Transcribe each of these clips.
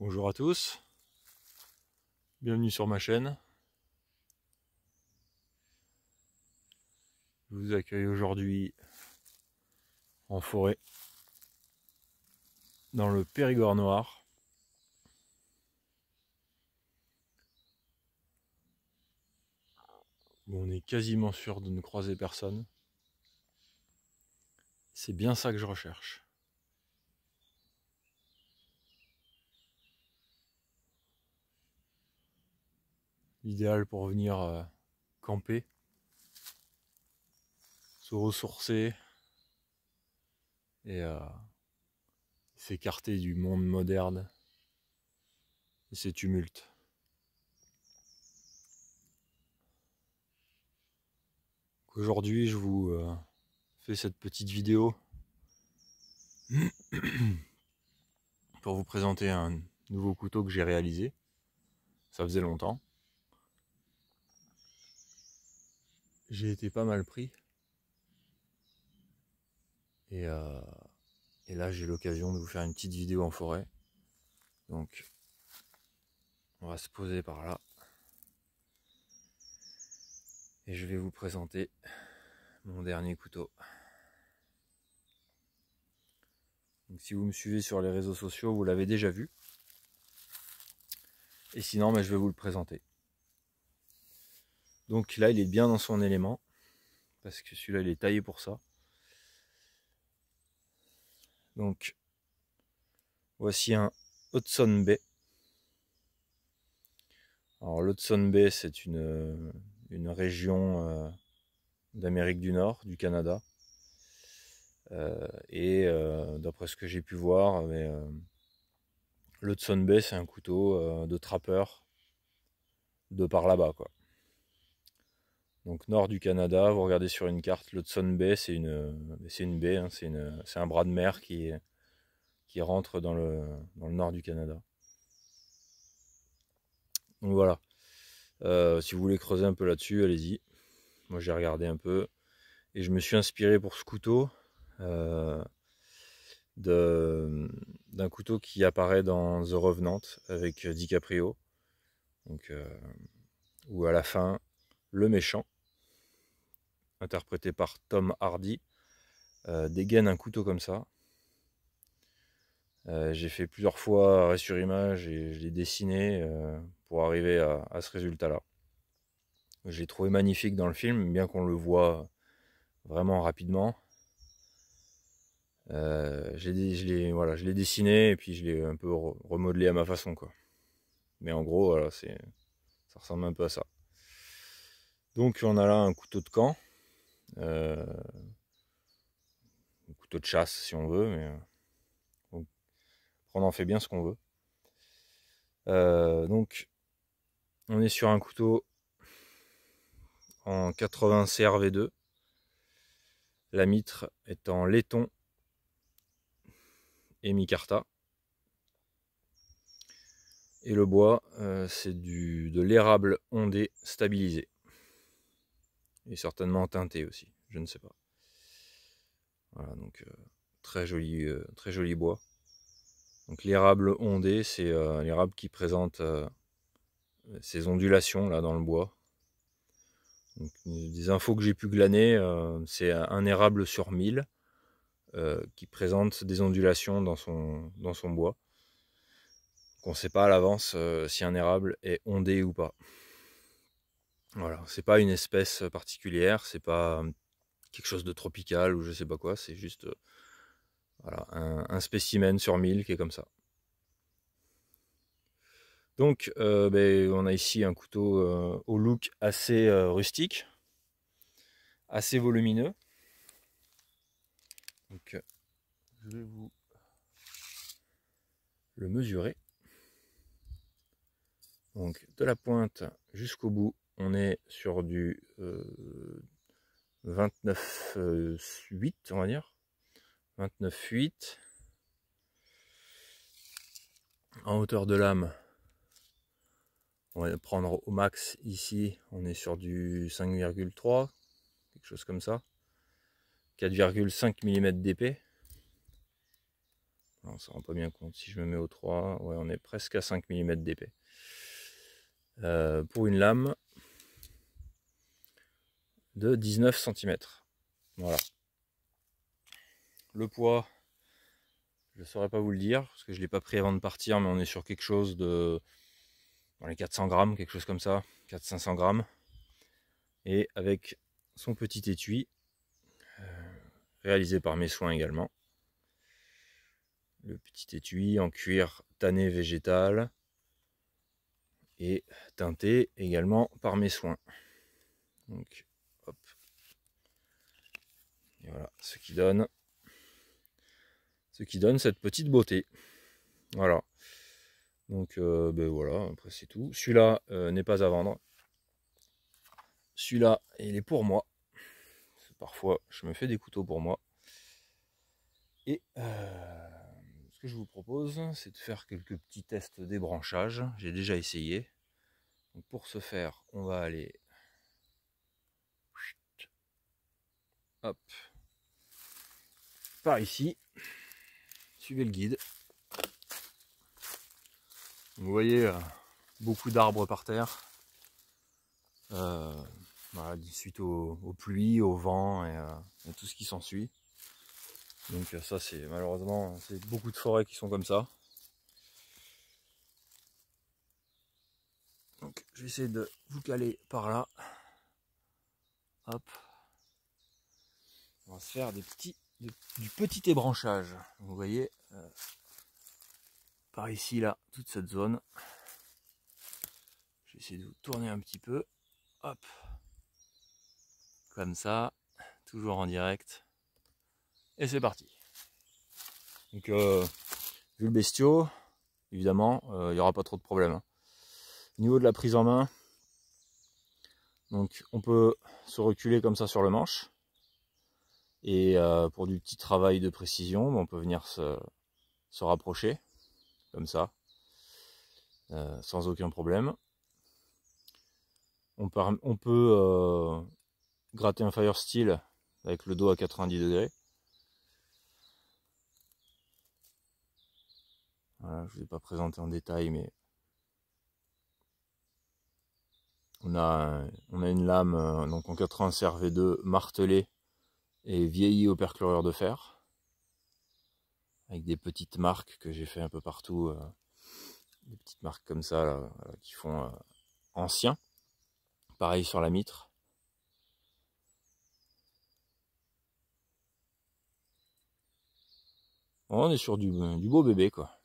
Bonjour à tous, bienvenue sur ma chaîne. Je vous accueille aujourd'hui en forêt, dans le Périgord noir. Où on est quasiment sûr de ne croiser personne. C'est bien ça que je recherche. L'idéal pour venir camper, se ressourcer et s'écarter du monde moderne et ses tumultes. Aujourd'hui, je vous fais cette petite vidéo pour vous présenter un nouveau couteau que j'ai réalisé. Ça faisait longtemps. J'ai été pas mal pris. Et là, j'ai l'occasion de vous faire une petite vidéo en forêt. Donc, on va se poser par là. Et je vais vous présenter mon dernier couteau. Donc, si vous me suivez sur les réseaux sociaux, vous l'avez déjà vu. Et sinon, je vais vous le présenter. Donc là, il est bien dans son élément. Parce que celui-là, il est taillé pour ça. Donc, voici un Hudson Bay. Alors, l'Hudson Bay, c'est une région d'Amérique du Nord, du Canada. D'après ce que j'ai pu voir, l'Hudson Bay, c'est un couteau de trappeur de par là-bas, quoi. Donc nord du Canada, vous regardez sur une carte, l'Hudson Bay, c'est une baie, hein, c'est un bras de mer qui rentre dans le nord du Canada. Donc voilà. Si vous voulez creuser un peu là-dessus, allez-y. Moi j'ai regardé un peu et je me suis inspiré pour ce couteau d'un couteau qui apparaît dans The Revenant avec DiCaprio. Donc, où à la fin, le méchant, interprété par Tom Hardy, dégaine un couteau comme ça. J'ai fait plusieurs fois arrêt sur image et je l'ai dessiné pour arriver à ce résultat-là. Je l'ai trouvé magnifique dans le film, bien qu'on le voit vraiment rapidement. Je l'ai dessiné et puis je l'ai un peu remodelé à ma façon, quoi. Mais en gros, voilà, ça ressemble un peu à ça. Donc on a là un couteau de camp, un couteau de chasse si on veut, mais on en fait bien ce qu'on veut. Donc on est sur un couteau en 80 CRV2. La mitre est en laiton et micarta. Et le bois, c'est de l'érable ondé stabilisé. Et certainement teinté aussi, je ne sais pas. Voilà, donc très joli bois. Donc l'érable ondé, c'est l'érable qui présente ces ondulations là dans le bois. Donc, des infos que j'ai pu glaner, c'est un érable sur 1000 qui présente des ondulations dans son bois. Donc on ne sait pas à l'avance si un érable est ondé ou pas. Voilà, c'est pas une espèce particulière, c'est pas quelque chose de tropical ou je sais pas quoi, c'est juste voilà, un spécimen sur 1000 qui est comme ça. Donc on a ici un couteau au look assez rustique, assez volumineux. Donc je vais vous le mesurer. Donc de la pointe jusqu'au bout, on est sur du 29,8 on va dire. 29,8. En hauteur de lame, on va prendre au max ici, on est sur du 5,3, quelque chose comme ça. 4,5 mm d'épée. on s'en rend pas bien compte. Si je me mets au 3, ouais, on est presque à 5 mm d'épais. Pour une lame de 19 cm. Voilà. Le poids, je ne saurais pas vous le dire, parce que je ne l'ai pas pris avant de partir, mais on est sur quelque chose de dans les 400 grammes, quelque chose comme ça, 400-500 grammes. Et avec son petit étui, réalisé par Mes Soins également. Le petit étui en cuir tanné végétal et teinté également par Mes Soins. Donc, hop. Et voilà, ce qui donne cette petite beauté. Voilà. Donc, ben voilà, après c'est tout. Celui-là n'est pas à vendre. Celui-là, il est pour moi. Parfois, je me fais des couteaux pour moi. Et ce que je vous propose, c'est de faire quelques petits tests de débranchage. J'ai déjà essayé. Donc pour ce faire, on va aller hop par ici. Suivez le guide. Vous voyez beaucoup d'arbres par terre. Voilà, suite aux pluies, au vent et à tout ce qui s'ensuit. Donc ça c'est malheureusement c'est beaucoup de forêts qui sont comme ça. Donc je vais essayer de vous caler par là. Hop. On va se faire du petit ébranchage. Vous voyez par ici là, toute cette zone. Je vais essayer de vous tourner un petit peu. Hop. Comme ça. Toujours en direct. Et c'est parti. Donc vu le bestiau, évidemment, il n'y aura pas trop de problème. Au niveau de la prise en main, donc on peut se reculer comme ça sur le manche. Et pour du petit travail de précision, on peut venir se rapprocher, comme ça, sans aucun problème. On peut gratter un fire steel avec le dos à 90 degrés. Voilà, je ne vous ai pas présenté en détail, mais on a une lame donc en 80 CRV2 martelée et vieillie au perchlorure de fer, avec des petites marques que j'ai fait un peu partout, des petites marques comme ça là, qui font ancien. Pareil sur la mitre. On est sur du beau bébé quoi.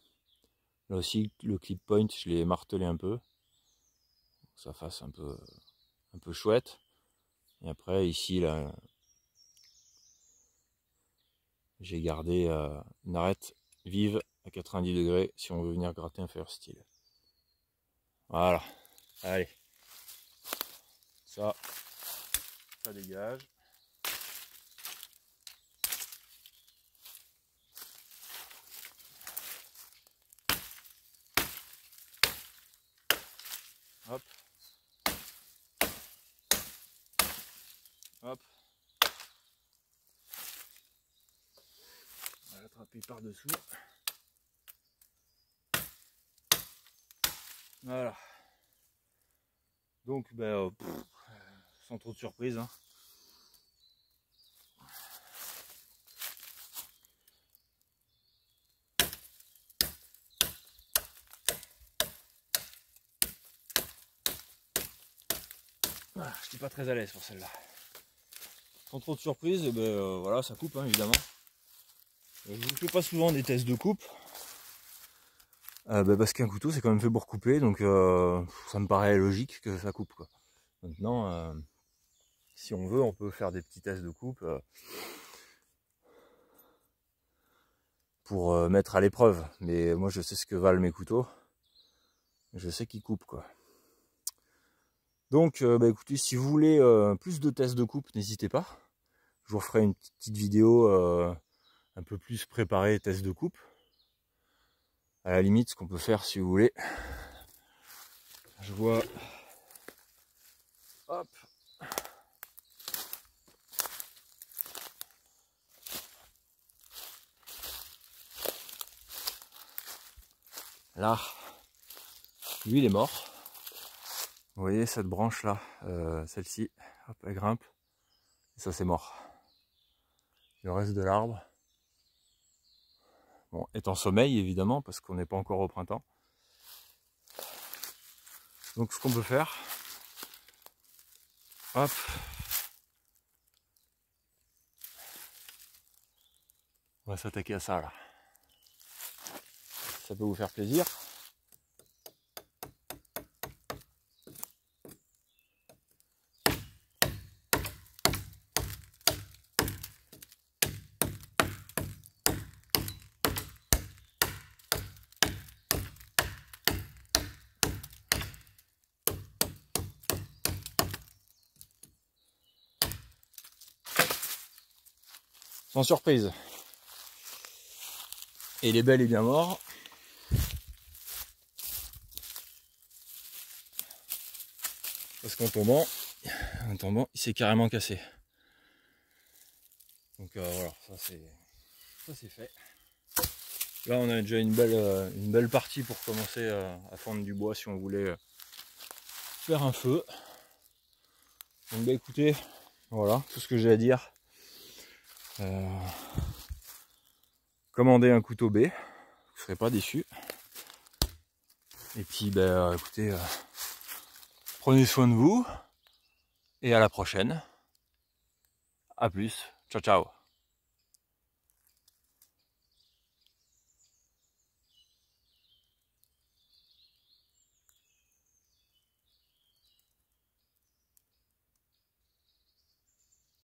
Là aussi le clip point je l'ai martelé un peu, pour que ça fasse un peu chouette. Et après ici là, j'ai gardé une arête vive à 90 degrés si on veut venir gratter un fire steel. Voilà, allez, ça dégage. Hop. Hop. On va l'attraper par dessous. Voilà. Donc, ben, sans trop de surprise. Hein. Voilà, je n'étais pas très à l'aise pour celle-là. Sans trop de surprise, et ben, voilà, ça coupe hein, évidemment. Je ne fais pas souvent des tests de coupe. Parce qu'un couteau c'est quand même fait pour couper, donc ça me paraît logique que ça coupe quoi. Maintenant, si on veut, on peut faire des petits tests de coupe pour mettre à l'épreuve. Mais moi je sais ce que valent mes couteaux. Je sais qu'ils coupent quoi. Donc écoutez, si vous voulez plus de tests de coupe, n'hésitez pas. Je vous referai une petite vidéo un peu plus préparée, test de coupe. À la limite, ce qu'on peut faire si vous voulez. Je vois. Hop. Là, lui il est mort. Vous voyez cette branche là, celle-ci, hop, elle grimpe. Et ça c'est mort. Le reste de l'arbre, bon, est en sommeil évidemment parce qu'on n'est pas encore au printemps. Donc ce qu'on peut faire, hop, on va s'attaquer à ça là. Ça peut vous faire plaisir. Sans surprise. Et il est bel et bien mort. Parce qu'en tombant, il s'est carrément cassé. Donc voilà, ça c'est fait. Là on a déjà une belle partie pour commencer à fendre du bois si on voulait faire un feu. Donc bah écoutez, voilà tout ce que j'ai à dire. Commandez un couteau B, vous ne serez pas déçus. Et puis bah écoutez, prenez soin de vous et à la prochaine. A plus, ciao ciao.